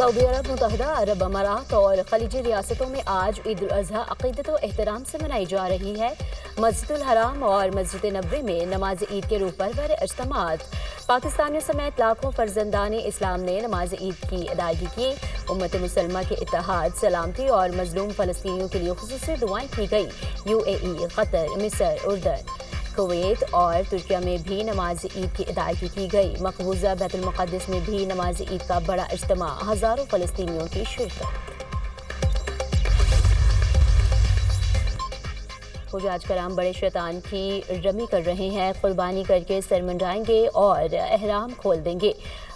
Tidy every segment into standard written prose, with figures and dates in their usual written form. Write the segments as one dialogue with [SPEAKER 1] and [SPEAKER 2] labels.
[SPEAKER 1] Saudi अरब, मुत्तहिदा अरब अमारात और खलीजी रियासतों में आज ईद उल अजहा अक़ीदत व एहतराम से मनाई जा रही है। मस्जिदुल हराम और मस्जिद नबवी में नमाज ईद के रूह पर इज्तिमात। पाकिस्तानियों समेत लाखों फर्जंदान इस्लाम ने नमाज ईद की अदायगी की। उम्मत मुसलमा के इत्तेहाद, सलामती और मजलूम फ़लस्तीनियों के लिए खुसूसी दुआएं की गई। UAE, कतर, मिस्र, उर्दन, कुवैत और तुर्किया में भी नमाज ईद की अदायगी की गई। मकबूजा बैतुल मुक़द्दस में भी नमाज ईद का बड़ा इज्तिमा, हज़ारों फ़लस्तीनियों की शिरकत। हुज्जाज कराम बड़े शैतान की रमी कर रहे हैं, कुर्बानी करके सर मंडाएंगे और एहराम खोल देंगे।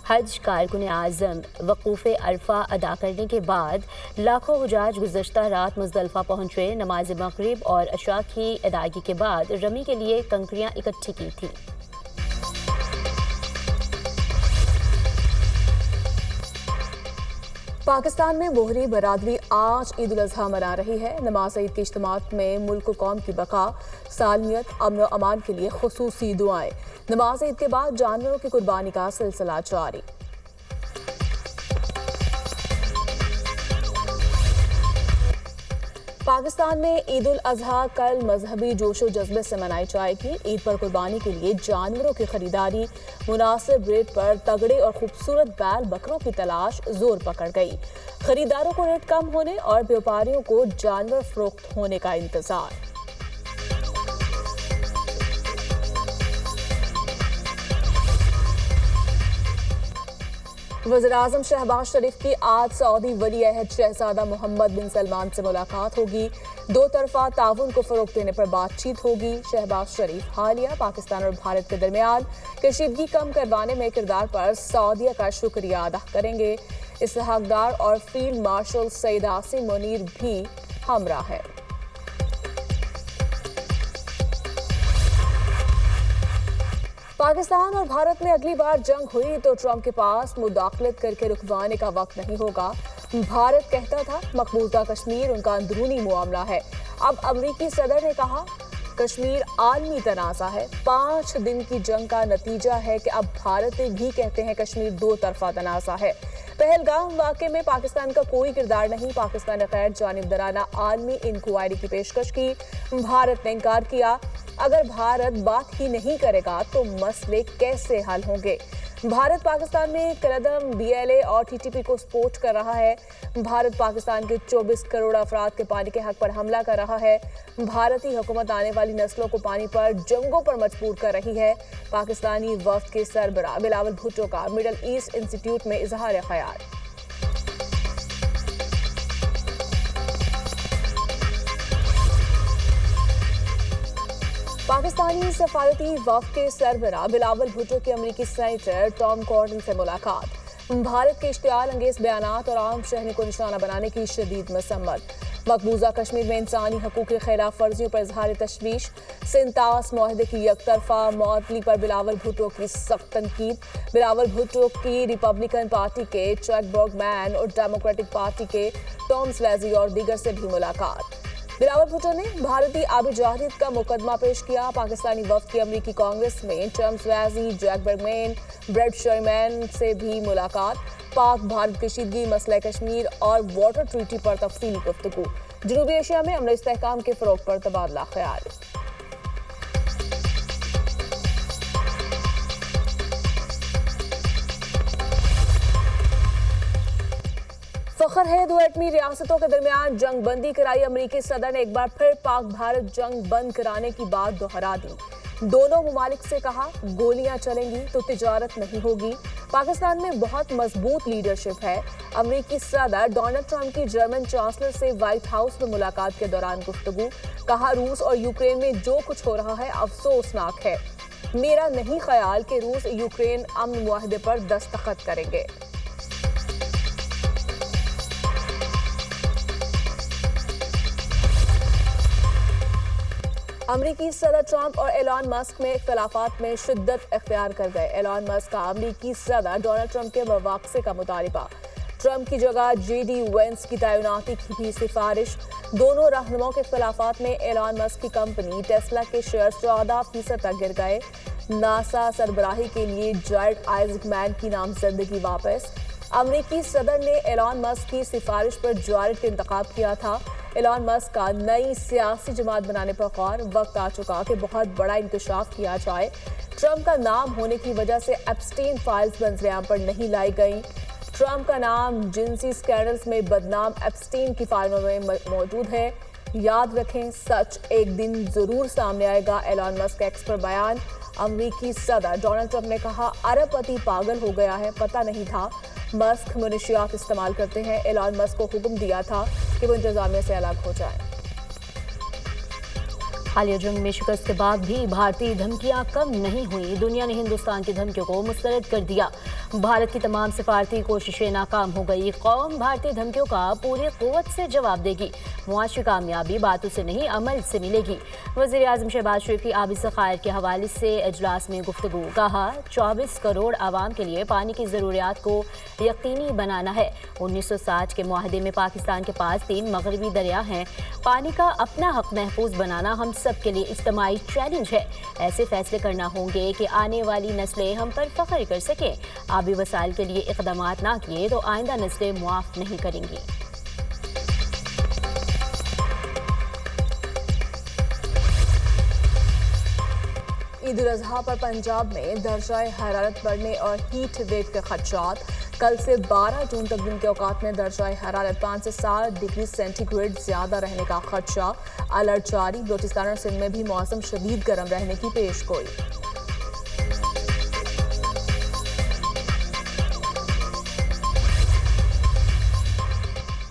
[SPEAKER 1] हज कारकुन आज़म वक़ूफ़े अरफा अदा करने के बाद लाखों हुज्जाज गुज़श्ता रात मुज़दलिफ़ा पहुँचे। नमाज मग़रिब और अशा की अदायगी के बाद रमी के लिए कंकरियाँ इकट्ठी की थी।
[SPEAKER 2] पाकिस्तान में बोहरी बरादरी आज ईद उल अजहा मना रही है। नमाज ईद के इज्तिमात में मुल्क कौम की बका, सालमियत, अमन व अमान के लिए खुसूसी दुआएं। नमाज ईद के बाद जानवरों की कुर्बानी का सिलसिला जारी। पाकिस्तान में ईद उल अजहा कल मजहबी जोशो जज्बे से मनाई जाएगी। ईद पर कुर्बानी के लिए जानवरों की खरीदारी, मुनासिब रेट पर तगड़े और खूबसूरत बैल बकरों की तलाश जोर पकड़ गई। खरीदारों को रेट कम होने और व्यापारियों को जानवर फरोख्त होने का इंतजार। वज़ीर-ए-आज़म शहबाज शरीफ की आज सऊदी वली-ए-अहद शहजादा मोहम्मद बिन सलमान से मुलाकात होगी। दो तरफा ताउन को फरोग देने पर बातचीत होगी। शहबाज शरीफ हालिया पाकिस्तान और भारत के दरमियान कशीदगी कम करवाने में किरदार पर सऊदीया का शुक्रिया अदा करेंगे। इसहाक डार और फील्ड मार्शल सईद आसिम मुनीर भी हमरा है। पाकिस्तान और भारत में अगली बार जंग हुई तो ट्रंप के पास मुदाखलत करके रुकवाने का वक्त नहीं होगा। भारत कहता था मकबूजा कश्मीर उनका अंदरूनी मामला है। अब अमरीकी सदर ने कहा कश्मीर आलमी तनाज़ा है। 5 दिन की जंग का नतीजा है कि अब भारत भी कहते हैं कश्मीर दो तरफा तनाज़ा है। पहलगाम वाक़े में पाकिस्तान का कोई किरदार नहीं। पाकिस्तान ने गैर जानिबदाराना आलमी इंक्वायरी की पेशकश की, भारत ने इनकार किया। अगर भारत बात ही नहीं करेगा तो मसले कैसे हल होंगे? भारत पाकिस्तान में कलदम, BLA और TTP को सपोर्ट कर रहा है। भारत पाकिस्तान के 24 करोड़ अफराद के पानी के हक पर हमला कर रहा है। भारतीय हुकूमत आने वाली नस्लों को पानी पर जंगों पर मजबूर कर रही है। पाकिस्तानी वफ्द के सरबराह बिलावल भुट्टो का मिडल ईस्ट इंस्टीट्यूट में इजहार ख्याल। पाकिस्तानी सफारती वफ्द के सरबराह बिलावल भुट्टो की अमरीकी सेनेटर टॉम कॉर्डन से मुलाकात। भारत के इश्तियाल अंगेज बयानात और आम शहरी को निशाना बनाने की शदीद मसम्मत। मकबूजा कश्मीर में इंसानी हकूक़ की खिलाफ वर्जियों पर इजहार तशवीश। सिंतास मुआहदे की यकतरफा मअतली पर बिलावल भुट्टो की सख्त तनकीद। बिलावल भुट्टो की रिपब्लिकन पार्टी के चैक बर्गमैन और डेमोक्रेटिक पार्टी के टॉम स्वेजी और दीगर से भी मुलाकात। बिलावल भुट्टो ने भारतीय आबिजाहिद का मुकदमा पेश किया। पाकिस्तानी वफ्द की अमरीकी कांग्रेस में टॉम स्वेजी, जैक बर्गमैन, ब्रेड शर्मैन से भी मुलाकात। पाक भारत कशीदगी, मसला कश्मीर और वाटर ट्रीटी पर तफसीली गुफ्तगू। जनूबी एशिया में अमन इस्तेहकाम के फरोग पर तबादला ख्याल। फखर है दो एटमी रियासतों के दरमियान जंग बंदी कराई। अमरीकी सदर ने एक बार फिर पाक भारत जंग बंद कराने की बात दोहरा दी। दोनों मुमालिक से कहा गोलियां चलेंगी तो तिजारत नहीं होगी। पाकिस्तान में बहुत मजबूत लीडरशिप है। अमरीकी सदर डोनाल्ड ट्रंप की जर्मन चांसलर से व्हाइट हाउस में मुलाकात के दौरान गुफ्तगू। कहा रूस और यूक्रेन में जो कुछ हो रहा है अफसोसनाक है। मेरा नहीं ख्याल कि रूस यूक्रेन अमन मुआहदे पर दस्तखत करेंगे। अमरीकी सदर ट्रंप और एलन मस्क में इख्तलाफात में शिद्दत इख्तियार कर गए। एलन मस्क का अमरीकी सदर डोनाल्ड ट्रंप के मवाक़से का मुतालिबा। ट्रंप की जगह JD वेंस की तैनाती की भी सिफारिश। दोनों रहनुमाओं के इख्तलाफात में एलन मस्क की कंपनी टेस्ला के शेयर 14% तक गिर गए। नासा सरबराही के लिए जायड आइजकमैन की नामजदगी वापस। अमरीकी सदर ने एलॉन मस्क की सिफारिश पर जारेड का इंतखाब किया था। एलॉन मस्क का नई सियासी जमात बनाने पर गौर, वक्त आ चुका कि बहुत बड़ा इंकशाफ किया जाए। ट्रंप का नाम होने की वजह से एप्स्टीन फाइल्स मंजरेआम पर नहीं लाई गई। ट्रंप का नाम जिनसी स्कैंडल्स में बदनाम एप्स्टीन की फाइलों में मौजूद है। याद रखें, सच एक दिन जरूर सामने आएगा। एलॉन मस्क एक्स पर बयान। अमरीकी सदर डोनाल्ड ट्रंप ने कहा, अरबपति पागल हो गया है, पता नहीं था मस्क मुनशियात इस्तेमाल करते हैं। एलॉन मस्क को हुक्म दिया था कि वो इंतजामिया से अलग हो जाएं।
[SPEAKER 1] हालिया जंग में शिकस्त के बाद भी भारतीय धमकियां कम नहीं हुई। दुनिया ने हिंदुस्तान की धमकियों को मुस्तरद कर दिया। भारत की तमाम सिफारती कोशिशें नाकाम हो गई। कौम भारतीय धमकियों का पूरी कुव्वत से जवाब देगी। मुआशी कामयाबी बातों से नहीं, अमल से मिलेगी। वज़ीर आज़म शहबाज शरीफ की आबी ज़खायर के हवाले से इजलास में गुफ्तगू। कहा, 24 करोड़ आवाम के लिए पानी की ज़रूरियात को यकीनी बनाना है। 1960 के मुआहदे में पाकिस्तान के पास 3 मगरबी दरिया हैं। पानी का अपना हक महफूज बनाना हम सब के लिए इज्तिमाई चैलेंज है। ऐसे फैसले करना होंगे कि आने वाली नस्लें हम पर फख्र कर सकें। आबी वसाइल के लिए इक़दामात ना किए तो आइंदा नस्लें मुआफ़ नहीं करेंगी।
[SPEAKER 2] ईद उल अजहा पर पंजाब में दर्जाए हरारत बढ़ने और हीट वेव के खदशात। कल से 12 जून तक दिन के औकात में दर्जाए हरारत 5 से 7 डिग्री सेंटीग्रेड ज्यादा रहने का खदशा। अलर्ट जारी। बलूचिस्तान और सिंध में भी मौसम शदीद गर्म रहने की पेशगोई।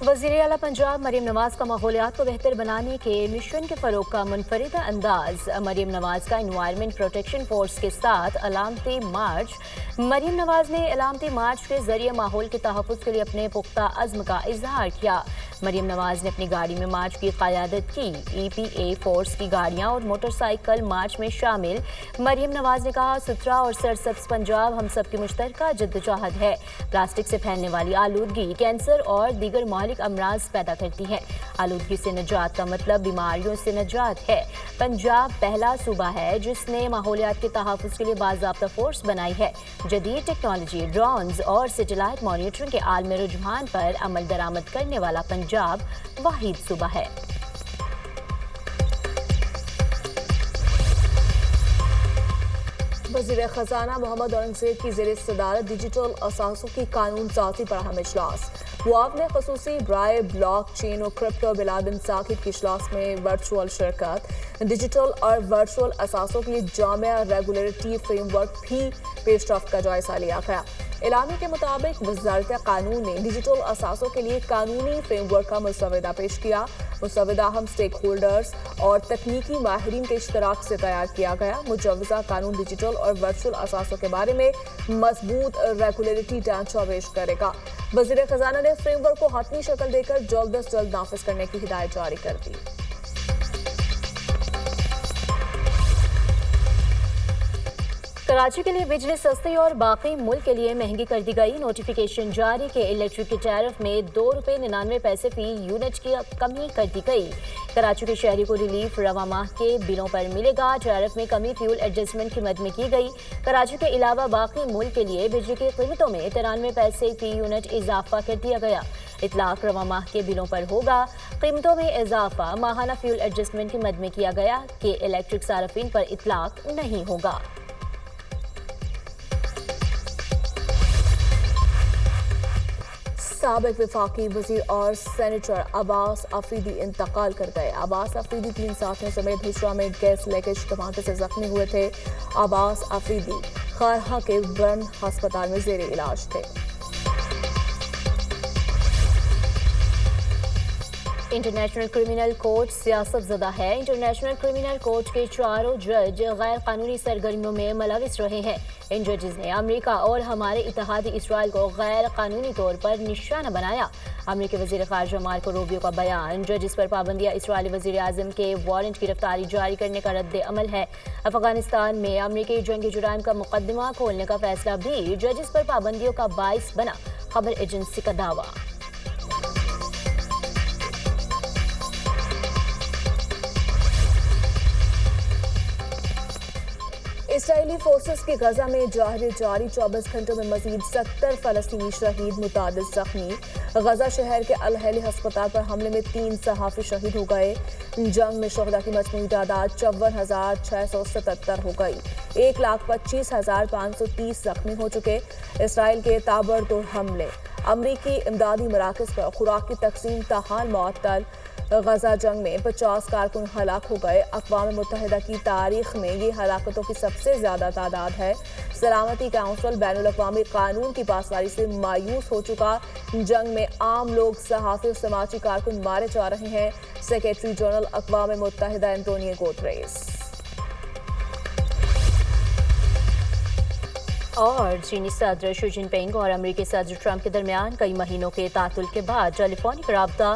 [SPEAKER 1] वज़ीर आला पंजाब मरीम नवाज का माहौलियात को बेहतर बनाने के मिशन के फ़रोग़ का मुनफरिद अंदाज। मरीम नवाज का एनवायरनमेंट प्रोटेक्शन फोर्स के साथ अलामती मार्च। मरीम नवाज ने अलामती मार्च के जरिए माहौल के तहफ़्फ़ुज़ के लिए अपने पुख्ता अज़्म का इजहार किया। मरीम नवाज ने अपनी गाड़ी में मार्च की क़यादत की। EPA फोर्स की गाड़ियाँ और मोटरसाइकिल मार्च में शामिल। मरीम नवाज ने कहा, सुथरा और सरसब्ज़ पंजाब हम सब की मुश्तरका जद्दोजहद है। प्लास्टिक से फैलने वाली आलूदगी कैंसर और दीगर महलिक अमराज पैदा करती है। आलूदगी से निजात का मतलब बीमारियों से निजात है। पंजाब पहला सूबा है जिसने माहौलियात के तहफ़्फ़ुज़ के लिए बाज़ाब्ता फोर्स बनाई है। जदीद टेक्नोलॉजी, ड्रोन्स और सैटेलाइट मॉनिटरिंग के आलमी रुझान पर अमल दरामद करने वाला पंजाब वाहिद सूबा है।
[SPEAKER 2] वज़ीर ख़ज़ाना मोहम्मद औरंगज़ेब की ज़ेर सदारत डिजिटल असासों की कानून साज़ी पर अहम इजलास। वाब ने ख़ुसूसी ब्राय ब्लॉक चेन और क्रिप्टो बिलादिन साकिब की इजलास में वर्चुअल शिरकत। डिजिटल और वर्चुअल असासों के लिए जामिया रेगुलेटरी फ्रेमवर्क भी पेशरफ्त का जायजा लिया गया। एलामी के मुताबिक वज़ारत कानून ने डिजिटल असासों के लिए कानूनी फ्रेमवर्क का मुसवदा पेश किया। मुसवदा हम स्टेक होल्डर्स और तकनीकी माहिरीन के इश्तराक से तैयार किया गया। मुजवज़ा कानून डिजिटल और वर्चुअल असासों के बारे में मजबूत रेगुलेटरी ढांचा पेश करेगा। वज़ीर ख़ज़ाना ने फ्रेमवर्क को हतमी शक्ल देकर जल्द अज जल्द नाफिज करने की हिदायत जारी कर दी।
[SPEAKER 1] कराची के लिए बिजली सस्ती और बाकी मुल्क के लिए महंगी कर दी गई। नोटिफिकेशन जारी के इलेक्ट्रिक के टैरिफ में ₹2.99 फी यूनिट की कमी कर दी गई। कराची के शहरी को रिलीफ रवा माह के बिलों पर मिलेगा। टैरिफ में कमी फ्यूल एडजस्टमेंट की मद में की गई। कराची के अलावा बाकी मुल्क के लिए बिजली की कीमतों में 93 पैसे फी यूनिट इजाफा कर दिया गया। इतलाक रवा माह के बिलों पर होगा। कीमतों में इजाफा माहाना फ्यूल एडजस्टमेंट की मद में किया गया कि इलेक्ट्रिक सार्फिन पर इतलाक नहीं होगा।
[SPEAKER 2] साबिक वफाकी वजीर और सेनेटर अब्बास अफरीदी इंतकाल कर गए। अब्बास अफरीदी 3 साथियों समेत हुजरा में गैस लीकेज धमाके से जख्मी हुए थे। अब्बास अफरीदी खारहा के बर्न अस्पताल में जेर इलाज थे।
[SPEAKER 1] इंटरनेशनल क्रिमिनल कोर्ट सियासत ज़दा है। इंटरनेशनल क्रिमिनल कोर्ट के 4 जज गैर कानूनी सरगर्मियों में मुलविस रहे हैं। इन जजेस ने अमेरिका और हमारे इत्तेहादी इसराइल को गैर कानूनी तौर पर निशाना बनाया। अमेरिकी वज़ीर ख़ारिजा मार्को रूबियो का बयान, जजेस पर पाबंदियाँ इसराइली वज़ीर आज़म के वारंट गिरफ्तारी जारी करने का रद्द अमल है। अफगानिस्तान में अमेरिकी जंगी जुराइम का मुकदमा खोलने का फैसला भी जजेस पर पाबंदियों का बाइस बना। खबर एजेंसी का दावा।
[SPEAKER 2] اسرائیلی فورسز کی غزہ میں جاری 24 گھنٹوں میں مزید 70 فلسطینی شہید، متعدد زخمی۔ غزہ شہر کے الہلی ہسپتال پر حملے میں 3 صحافی شہید ہو گئے۔ جنگ میں شہداء کی مجموعی تعداد 54,677 ہو گئی۔ 1,25,530 زخمی ہو چکے۔ اسرائیل کے تابڑتوڑ حملے، امریکی امدادی مراکز پر خوراک کی تقسیم تاحال معطل۔ غزہ جنگ میں 50 کارکن ہلاک ہو گئے۔ اقوام متحدہ کی تاریخ میں یہ ہلاکتوں کی سب سے زیادہ تعداد ہے۔ سلامتی کونسل بین الاقوامی قانون کی پاسداری سے مایوس ہو چکا۔ جنگ میں عام لوگ، صحافی اور سماجی کارکن مارے جا رہے ہیں۔ سیکریٹری جنرل اقوام متحدہ انٹونیو گوتریس۔
[SPEAKER 1] اور چینی صدر شی جن پنگ اور امریکی صدر ٹرمپ کے درمیان کئی مہینوں کے تعطل کے بعد ٹیلی فونک رابطہ،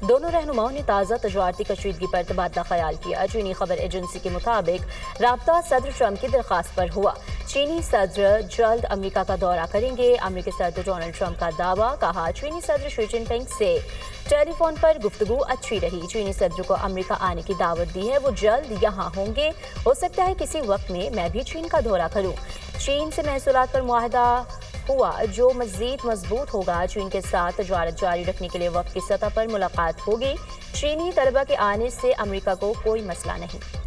[SPEAKER 1] دونوں رہنماؤں نے تازہ تجارتی کشیدگی پر تبادلہ خیال کیا۔ چینی خبر ایجنسی کے مطابق رابطہ صدر ٹرمپ کی درخواست پر ہوا۔ چینی صدر جلد امریکہ کا دورہ کریں گے۔ امریکی صدر ڈونلڈ ٹرمپ کا دعویٰ، کہا چینی صدر شی جن پنگ سے ٹیلی فون پر گفتگو اچھی رہی۔ چینی صدر کو امریکہ آنے کی دعوت دی ہے، وہ جلد یہاں ہوں گے۔ ہو سکتا ہے کسی وقت میں بھی چین کا دورہ کروں۔ چین سے محصولات پر معاہدہ ہوا جو مزید مضبوط ہوگا۔ چین کے ساتھ تجارت جاری رکھنے کے لیے وفد کی سطح پر ملاقات ہوگی۔ چینی طلبہ کے آنے سے امریکہ کو کوئی مسئلہ نہیں۔